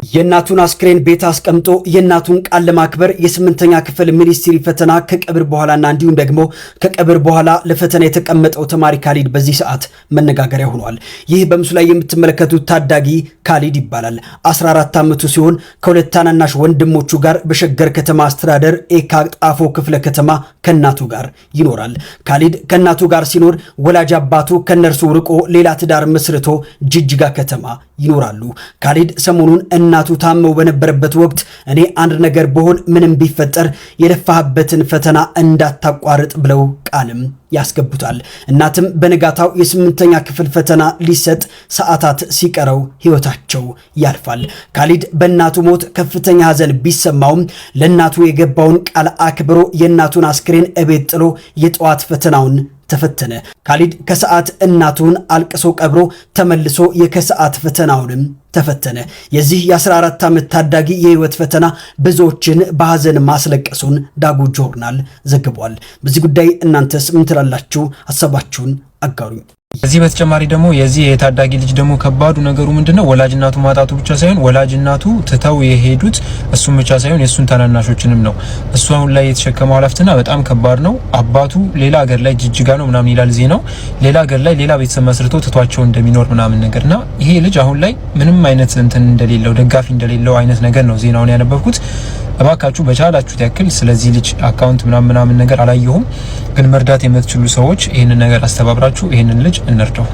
የእናቱን አስክሬን ቤት አስቀምጦ የእናቱን ቃል ለማክበር የስምንተኛ ክፍል ሚኒስትሪ ፈተና ከቀብር በኋላና እንዲሁም ደግሞ ከቀብር በኋላ ለፈተና የተቀመጠው ተማሪ ካሊድ በዚህ ሰዓት መነጋገሪያ ሆኗል። ይህ በምስሉ ላይ የምትመለከቱት ታዳጊ ካሊድ ይባላል። 14 ዓመቱ ሲሆን ከሁለት ታናናሽ ወንድሞቹ ጋር በሸገር ከተማ አስተዳደር ኤካ ጣፎ ክፍለ ከተማ ከእናቱ ጋር ይኖራል። ካሊድ ከእናቱ ጋር ሲኖር ወላጅ አባቱ ከነርሱ ርቆ ሌላ ትዳር መስርቶ ጅጅጋ ከተማ ይኖራሉ። ካሊድ ሰሞኑን እናቱ ታመው በነበረበት ወቅት እኔ አንድ ነገር በሆን ምንም ቢፈጠር የለፋህበትን ፈተና እንዳታቋርጥ ብለው ቃልም ያስገቡታል። እናትም በነጋታው የስምንተኛ ክፍል ፈተና ሊሰጥ ሰዓታት ሲቀረው ህይወታቸው ያልፋል። ካሊድ በእናቱ ሞት ከፍተኛ ሐዘን ቢሰማውም ለእናቱ የገባውን ቃል አክብሮ የእናቱን አስክሬን እቤት ጥሎ የጠዋት ፈተናውን ተፈተነ። ካሊድ ከሰዓት እናቱን አልቅሶ ቀብሮ ተመልሶ የከሰዓት ፈተናውንም ተፈተነ። የዚህ የ14 ዓመት ታዳጊ የህይወት ፈተና ብዙዎችን በሐዘን ማስለቀሱን ዳጉ ጆርናል ዘግቧል። በዚህ ጉዳይ እናንተስ ምን ትላላችሁ? ሐሳባችሁን አጋሩኝ። ከዚህ በተጨማሪ ደግሞ የዚህ የታዳጊ ልጅ ደግሞ ከባዱ ነገሩ ምንድነው? ወላጅናቱ ማጣቱ ብቻ ሳይሆን ወላጅናቱ ትተው የሄዱት እሱን ብቻ ሳይሆን የሱን ታናናሾችንም ነው። እሱ አሁን ላይ የተሸከመው ኃላፊነት በጣም ከባድ ነው። አባቱ ሌላ ሀገር ላይ ጅጅጋ ነው ምናምን ይላል ዜናው። ሌላ ሀገር ላይ ሌላ ቤተሰብ መስርቶ ትቷቸው እንደሚኖር ምናምን ነገርና ይሄ ልጅ አሁን ላይ ምንም አይነት እንትን እንደሌለው ደጋፊ እንደሌለው አይነት ነገር ነው ዜናውን ያነበብኩት። እባካችሁ በቻላችሁት ያክል ስለዚህ ልጅ አካውንት ምናምን ነገር አላየሁም፣ ግን መርዳት የምትችሉ ሰዎች ይሄንን ነገር አስተባብራችሁ ይሄንን ልጅ እንርዳው።